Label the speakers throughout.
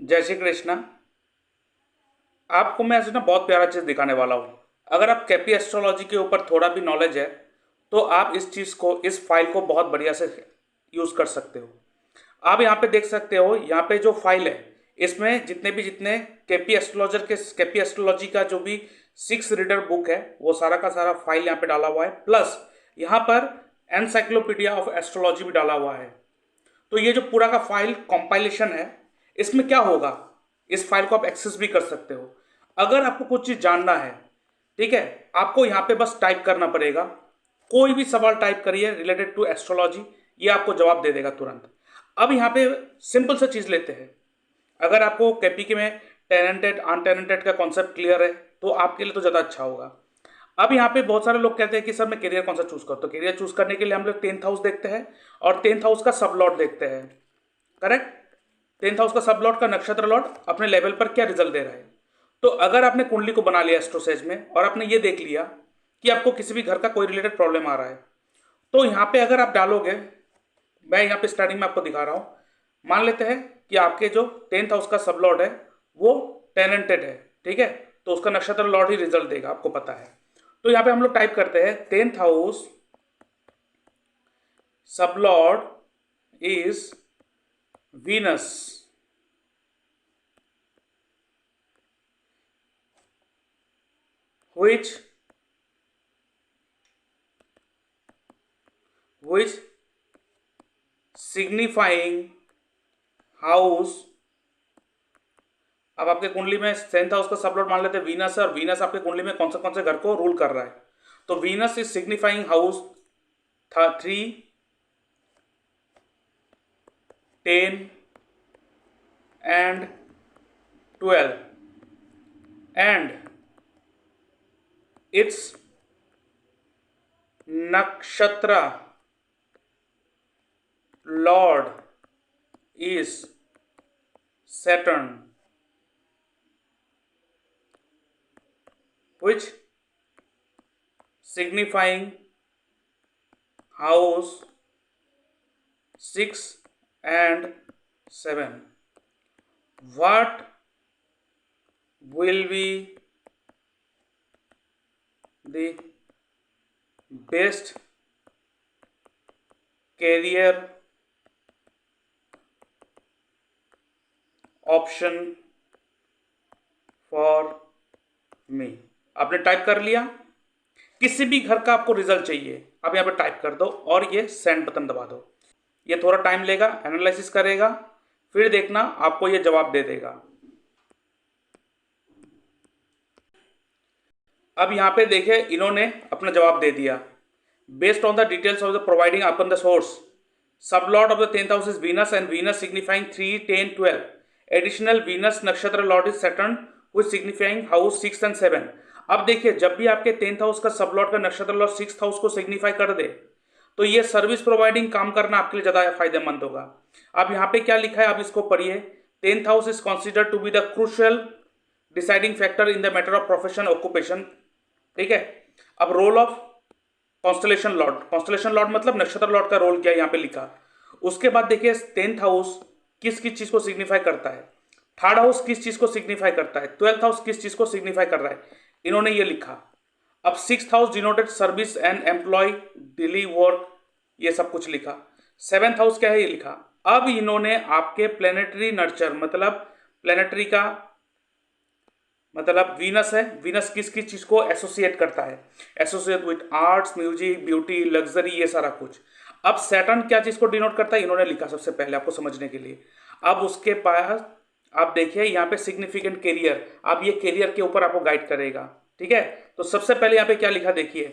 Speaker 1: जय श्री कृष्णा। आपको मैं ऐसे ना बहुत प्यारा चीज़ दिखाने वाला हूँ। अगर आप केपी एस्ट्रोलॉजी के ऊपर थोड़ा भी नॉलेज है तो आप इस चीज़ को, इस फाइल को बहुत बढ़िया से यूज़ कर सकते हो। आप यहाँ पे देख सकते हो, यहाँ पे जो फाइल है इसमें जितने केपी एस्ट्रोलॉजी का जो भी 6 रीडर बुक है वो सारा का सारा फाइल यहाँ पे डाला हुआ है। प्लस यहाँ पर एनसाइक्लोपीडिया ऑफ एस्ट्रोलॉजी भी डाला हुआ है। तो ये जो पूरा का फाइल कंपाइलेशन है, इसमें क्या होगा, इस फाइल को आप एक्सेस भी कर सकते हो। अगर आपको कुछ चीज़ जानना है, ठीक है, आपको यहाँ पे बस टाइप करना पड़ेगा। कोई भी सवाल टाइप करिए रिलेटेड टू एस्ट्रोलॉजी, ये आपको जवाब दे देगा तुरंत। अब यहाँ पे सिंपल सा चीज़ लेते हैं। अगर आपको केपीके में टेनेंटेड अनटेनेंटेड का कॉन्सेप्ट क्लियर है तो आपके लिए तो ज़्यादा अच्छा होगा। अब यहाँ पे बहुत सारे लोग कहते हैं कि सर मैं करियर कौन सा चूज करूँ, तो करियर चूज करने के लिए हम लोग 10th हाउस देखते हैं और 10th हाउस का सब लॉर्ड देखते हैं। करेक्ट। 10th हाउस का सब लॉर्ड का नक्षत्र लॉर्ड अपने लेवल पर क्या रिजल्ट दे रहा है। तो अगर आपने कुंडली को बना लिया एस्ट्रोसेज में और आपने ये देख लिया कि आपको किसी भी घर का कोई रिलेटेड प्रॉब्लम आ रहा है, तो यहाँ पे अगर आप डालोगे, मैं यहाँ पे स्टार्टिंग में आपको दिखा रहा हूँ, मान लेते हैं कि आपके जो 10th हाउस का सब लॉर्ड है वो टेनेंटेड है, ठीक है, तो उसका नक्षत्र लॉर्ड ही रिजल्ट देगा, आपको पता है। तो यहाँ पे हम लोग टाइप करते हैं 10th हाउस सब Lord is Venus, which signifying house. अब आपके कुंडली में 10th हाउस का सब लॉर्ड मान लेते हैं वीनस है, और वीनस आपके कुंडली में कौन से घर को रूल कर रहा है। तो Venus is signifying house 3, 10 and 12 and its nakshatra lord is Saturn, which signifying house 6 and 7. What will be the best career option for me. आपने टाइप कर लिया, किसी भी घर का आपको रिजल्ट चाहिए आप यहाँ पे टाइप कर दो और ये सेंड बटन दबा दो। ये थोड़ा टाइम लेगा, एनालिसिस करेगा, फिर देखना आपको ये जवाब दे देगा। अब यहाँ पे देखिए इन्होंने अपना जवाब दे दिया। Based on the details of the providing upon the source, sub lord of the 10th house is Venus and Venus signifying 3, 10, 12। Additional Venus nakshatra lord is Saturn which signifying house 6 and 7। अब देखिए जब भी आपके 10th हाउस का सब Lord का नक्षत्र Lord 6th house को सिग्निफाई कर दे तो ये सर्विस प्रोवाइडिंग काम करना आपके लिए ज्यादा फायदेमंद होगा। अब यहाँ पे क्या लिखा है आप इसको पढ़िए। 10th house is considered to be the crucial deciding factor in the matter of profession occupation, ठीक है। अब रोल ऑफ कॉन्स्टलेशन लॉर्ड मतलब नक्षत्र लॉर्ड का रोल क्या यहाँ पे लिखा। उसके बाद देखिए 10th हाउस किस किस चीज को सिग्निफाई करता है, 3rd हाउस किस चीज को सिग्निफाई करता है, 12th हाउस किस चीज को सिग्निफाई कर रहा है, इन्होंने ये लिखा। अब 6th house denoted service and employ daily work, ये सब कुछ लिखा। 7th हाउस क्या है ये लिखा। अब इन्होंने आपके प्लेनेटरी नर्चर मतलब प्लेनेटरी का मतलब वीनस है, वीनस किस किस चीज को एसोसिएट करता है, associate with arts, music, beauty, luxury, ये सारा कुछ। अब सैटर्न क्या चीज को डिनोट करता है इन्होंने लिखा सबसे पहले आपको समझने के लिए। अब उसके पास आप देखिए यहाँ पे सिग्निफिकेंट कैरियर, अब ये कैरियर के ऊपर आपको गाइड करेगा, ठीक है। तो सबसे पहले यहाँ पे क्या लिखा देखिए,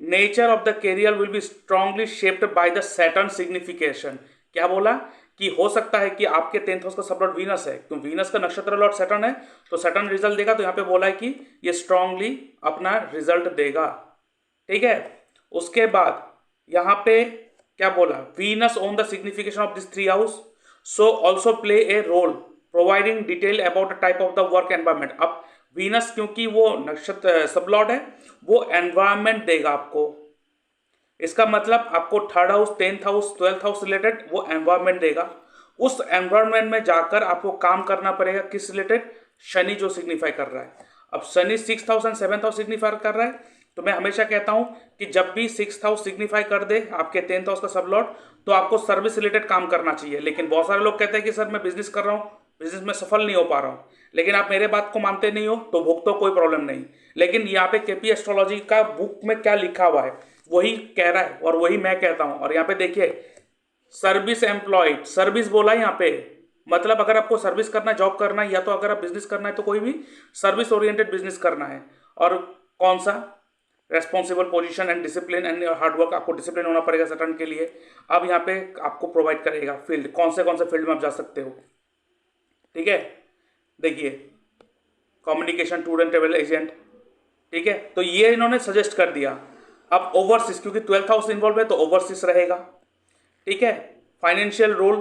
Speaker 1: nature of the career will be strongly shaped by the Saturn signification. क्या बोला कि हो सकता है कि आपके 10th हाउस का सब लॉर्ड वीनस है, क्योंकि वीनस का नक्षत्र लॉर्ड सैटर्न है तो सैटर्न रिजल्ट देगा। तो यहाँ पे बोला है कि ये स्ट्रांगली अपना रिजल्ट देगा, ठीक है। उसके बाद यहाँ पे क्या बोला, Venus on the signification of this 3 house so also play a role providing detail about the type of the work environment. अब वीनस क्योंकि वो नक्षत्र सब लॉर्ड है वो एनवायरमेंट देगा आपको। इसका मतलब आपको 3rd house, 10th house, 12th house related वो एनवायरमेंट देगा। उस एनवायरनमेंट में जाकर आपको काम करना पड़ेगा किस रिलेटेड, शनि जो सिग्निफाई कर रहा है। अब Shani 6th house and 7th house signify कर रहा है, तो मैं हमेशा कहता हूं कि जब भी 6th हाउस सिग्निफाई कर दे आपके 10th हाउस का सब लॉर्ड, तो आपको सर्विस रिलेटेड काम करना चाहिए। लेकिन बहुत सारे लोग कहते हैं कि सर मैं बिजनेस कर रहा हूँ, बिजनेस में सफल नहीं हो पा रहा हूँ, लेकिन आप मेरे बात को मानते नहीं हो तो भुगतो, कोई प्रॉब्लम नहीं। लेकिन यहाँ पे केपी एस्ट्रोलॉजी का बुक में क्या लिखा हुआ है वही कह रहा है और वही मैं कहता हूँ। और यहाँ पे देखिए सर्विस एम्प्लॉयड, सर्विस बोला है यहाँ पे, मतलब अगर आपको सर्विस करना है, जॉब करना है, या तो अगर आप बिजनेस करना है तो कोई भी सर्विस ओरिएंटेड बिजनेस करना है। और कौन सा, responsible position and discipline and hard work, आपको डिसिप्लिन होना पड़ेगा सटन के लिए। अब यहाँ पे आपको प्रोवाइड करेगा फील्ड, कौन से फील्ड में आप जा सकते हो, ठीक है। देखिए communication, tour and travel agent, ठीक है, तो ये इन्होंने सजेस्ट कर दिया। अब ओवरसीज, क्योंकि 12th हाउस इन्वॉल्व है तो ओवरसीज रहेगा, ठीक है। Financial role,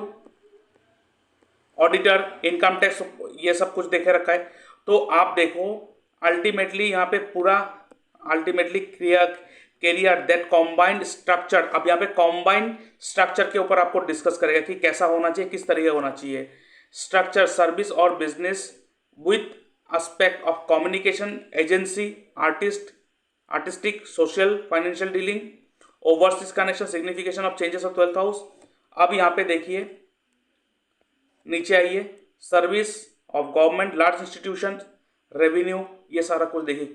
Speaker 1: auditor, income tax, ये सब कुछ देखे रखा है। तो आप देखो अल्टीमेटली यहाँ पे पूरा ultimately career that combined structure, अब यहाँ पे कॉम्बाइंड स्ट्रक्चर के ऊपर आपको डिस्कस करेगा कि कैसा होना चाहिए, किस तरीके होना चाहिए स्ट्रक्चर, सर्विस और business with aspect of communication, agency, artistic, social, financial dealing, overseas connection, signification of changes of 12th house. अब यहाँ पे देखिए नीचे आइए, service of government, large institution, revenue, ये सारा कुछ देखिए।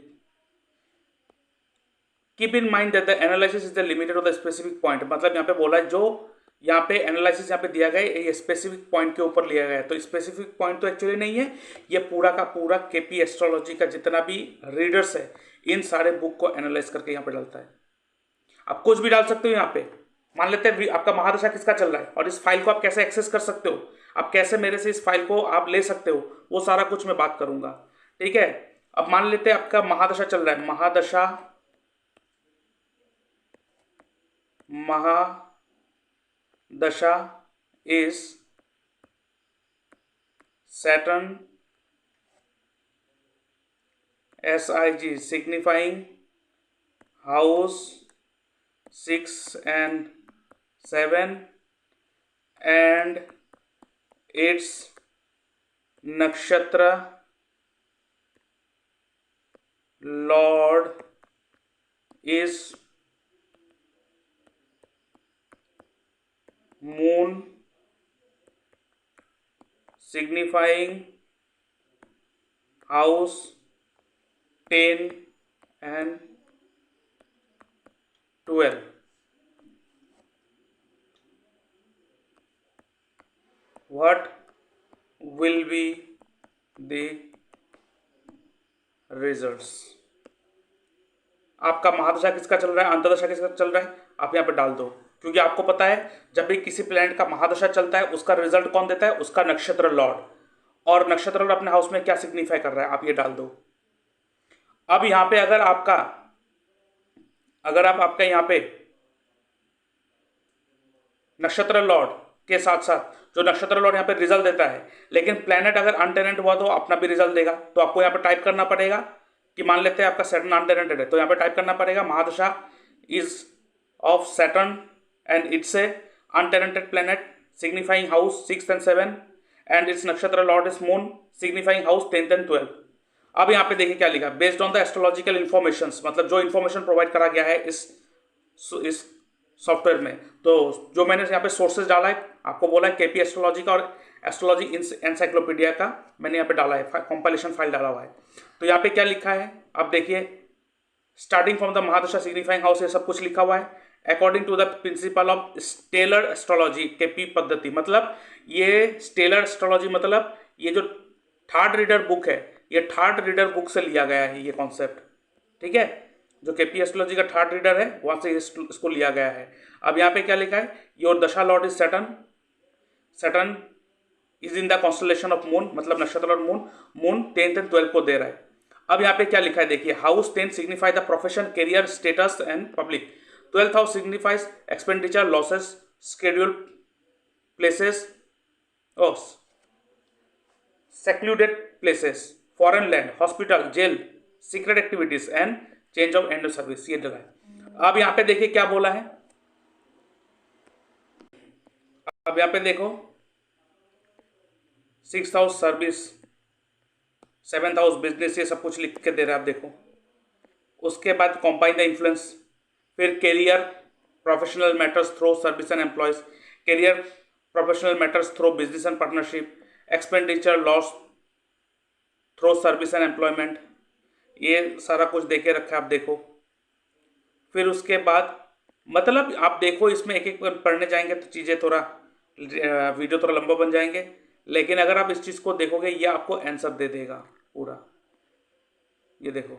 Speaker 1: Keep in mind that the analysis is the limited of the specific point, मतलब यहाँ पे बोला है जो यहाँ पे एनालिसिस यहाँ पे दिया गया है ये स्पेसिफिक पॉइंट के ऊपर लिया गया है। तो स्पेसिफिक पॉइंट तो एक्चुअली नहीं है, ये पूरा का पूरा केपी एस्ट्रोलॉजी का जितना भी रीडर्स है इन सारे बुक को एनालाइज करके यहाँ पे डालता है। आप कुछ भी डाल सकते हो यहाँ पे, मान लेते हैं आपका महादशा किसका चल रहा है और इस फाइल को आप कैसे एक्सेस कर सकते हो, आप कैसे मेरे से इस फाइल को आप ले सकते हो, वो सारा कुछ मैं बात करूंगा, ठीक है। अब मान लेते हैं आपका महादशा चल रहा है, mahadasha is Saturn SIG signifying house 6 and 7 and its nakshatra lord is moon, signifying house 10 and 12. What will be the results? आपका महादशा किसका चल रहा है, अंतर्दशा किसका चल रहा है, आप यहाँ पे डाल दो, क्योंकि आपको पता है जब भी किसी प्लैनेट का महादशा चलता है उसका रिजल्ट कौन देता है, उसका नक्षत्र लॉर्ड, और नक्षत्र लॉर्ड अपने हाउस में क्या सिग्निफाई कर रहा है, आप ये डाल दो। अब यहाँ पे अगर आपका यहाँ पे नक्षत्र लॉर्ड के साथ साथ जो नक्षत्र लॉर्ड यहाँ पे रिजल्ट देता है, लेकिन प्लैनेट अगर अनटेनेंट हुआ तो अपना भी रिजल्ट देगा। तो आपको यहाँ पे टाइप करना पड़ेगा कि मान लेते हैं आपका सैटर्न अनटेनेंटेड है, तो यहाँ पे टाइप करना पड़ेगा mahadasha is of Saturn and it's a untenanted planet signifying house 6 and 7 and its nakshatra lord is moon signifying house 10th and 12th। अब यहाँ पे देखिए क्या लिखा, based on the astrological information, मतलब जो इन्फॉर्मेशन प्रोवाइड करा गया है इस सॉफ्टवेयर में। तो जो मैंने यहाँ पे सोर्सेज डाला है, आपको बोला है केपी एस्ट्रोलॉजी का और एस्ट्रोलॉजी एनसाइक्लोपीडिया का मैंने यहाँ पे डाला है, कंपाइलेशन फाइल डाला हुआ है। तो यहाँ पे क्या लिखा है, अब देखिए starting from the mahadasha signifying house, ये सब कुछ लिखा हुआ है according to the principle of stellar astrology KP पद्धति। मतलब ये स्टेलर एस्ट्रोलॉजी मतलब ये जो थर्ड रीडर बुक है, ये थर्ड रीडर बुक से लिया गया है ये कॉन्सेप्ट, ठीक है। जो केपी एस्ट्रोलॉजी का थर्ड रीडर है वहां से इसको लिया गया है। अब यहाँ पे क्या लिखा है, योर दशा Lord is Saturn, Saturn is in the constellation of moon, मतलब नक्षत्र Lord moon, moon 10th and 12th को दे रहा है। अब यहाँ पे क्या लिखा है देखिए, house 10 signify the profession, career, status and public, 12th house signifies expenditure, losses, scheduled places, secluded places, foreign land, hospital, jail, secret activities and change of end of service, ये जगह है। अब यहाँ पे देखिए क्या बोला है, अब यहाँ पे देखो six house service, seventh house business, ये सब कुछ लिख के दे रहा है आप देखो। उसके बाद कंबाइन द इन्फ्लुएंस, फिर career professional matters through service and employees, career professional matters through business and partnership, expenditure loss through service and employment, ये सारा कुछ दे के रखा है आप देखो। फिर उसके बाद मतलब आप देखो, इसमें एक एक पढ़ने जाएंगे तो चीज़ें थोड़ा वीडियो थोड़ा लंबा बन जाएंगे, लेकिन अगर आप इस चीज़ को देखोगे ये आपको आंसर दे देगा पूरा। ये देखो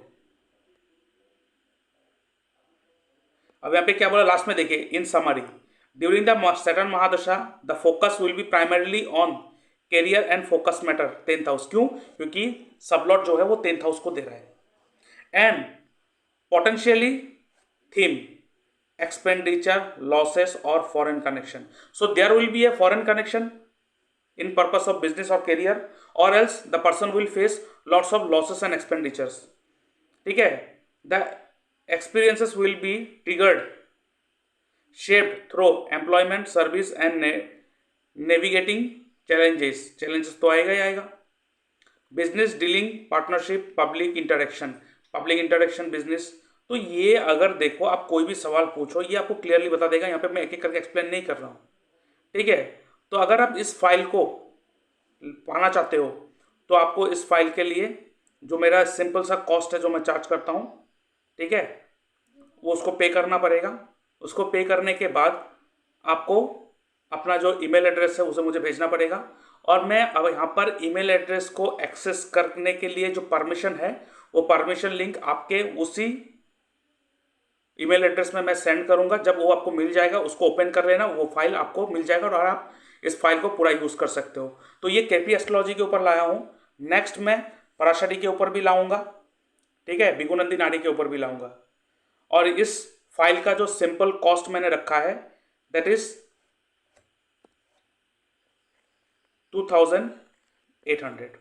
Speaker 1: अब यहाँ पे क्या बोला लास्ट में, देखिए in summary during the Saturn mahadasha the focus will be primarily on career and focus matter 10th house. क्यों? क्योंकि सबलॉट जो है वो 10th हाउस को दे रहा है। And potentially theme expenditure losses और foreign connection, so there will be a foreign connection in purpose of business or career, or else the person will face lots of losses and expenditures। ठीक है, the experiences will be triggered shaped through employment service and navigating challenges तो आएगा ही आएगा। Business dealing partnership public interaction business, तो ये अगर देखो आप कोई भी सवाल पूछो ये आपको क्लियरली बता देगा। यहाँ पे मैं एक एक करके एक्सप्लेन नहीं कर रहा हूँ, ठीक है। तो अगर आप इस फाइल को पाना चाहते हो तो आपको इस फाइल के लिए जो मेरा सिंपल सा कॉस्ट है जो मैं चार्ज करता हूँ, ठीक है, वो उसको पे करना पड़ेगा। उसको पे करने के बाद आपको अपना जो ईमेल एड्रेस है उसे मुझे भेजना पड़ेगा, और मैं अब यहाँ पर ईमेल एड्रेस को एक्सेस करने के लिए जो परमिशन है वो परमिशन लिंक आपके उसी ईमेल एड्रेस में मैं सेंड करूँगा। जब वो आपको मिल जाएगा उसको ओपन कर लेना, वो फाइल आपको मिल जाएगा और आप इस फाइल को पूरा यूज़ कर सकते हो। तो ये केपी एस्ट्रोलॉजी के ऊपर लाया हूँ। नेक्स्ट मैं पराशरी के ऊपर भी लाऊंगा, ठीक है, बिगुनंदी नाड़ी के ऊपर भी लाऊंगा। और इस फाइल का जो सिंपल कॉस्ट मैंने रखा है दैट इज 2800,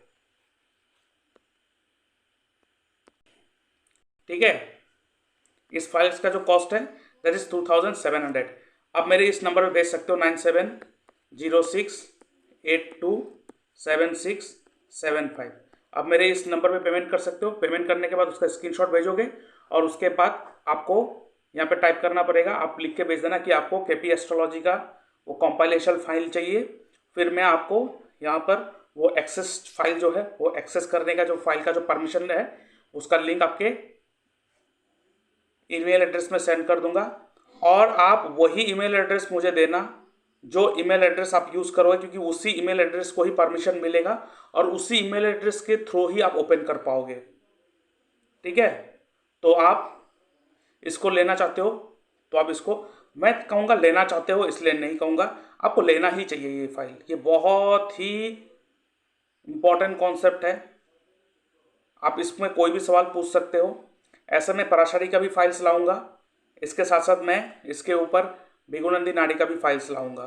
Speaker 1: ठीक है। इस फाइल्स का जो कॉस्ट है दैट इज 2700। अब मेरे इस नंबर पे भेज सकते हो 9706827675। अब मेरे इस नंबर पे पेमेंट कर सकते हो। पेमेंट करने के बाद उसका स्क्रीनशॉट भेजोगे और उसके बाद आपको यहाँ पे टाइप करना पड़ेगा, आप लिख के भेज देना कि आपको केपी एस्ट्रोलॉजी का वो कंपाइलेशन फाइल चाहिए। फिर मैं आपको यहाँ पर वो एक्सेस फाइल जो है वो एक्सेस करने का जो फाइल का जो परमिशन है उसका लिंक आपके ईमेल एड्रेस में सेंड कर दूंगा, और आप वही ईमेल एड्रेस मुझे देना जो ईमेल एड्रेस आप यूज़ करोगे, क्योंकि उसी ईमेल एड्रेस को ही परमिशन मिलेगा और उसी ईमेल एड्रेस के थ्रू ही आप ओपन कर पाओगे, ठीक है। तो आप इसको लेना चाहते हो तो आप इसको, मैं कहूँगा लेना चाहते हो इसलिए नहीं कहूँगा, आपको लेना ही चाहिए ये फाइल। ये बहुत ही इम्पॉर्टेंट कॉन्सेप्ट है, आप इसमें कोई भी सवाल पूछ सकते हो। ऐसे में पराशरी का भी फाइल्स लाऊंगा, इसके साथ साथ मैं इसके ऊपर बिगुनंदी नाड़ी का भी फाइल्स लाऊंगा।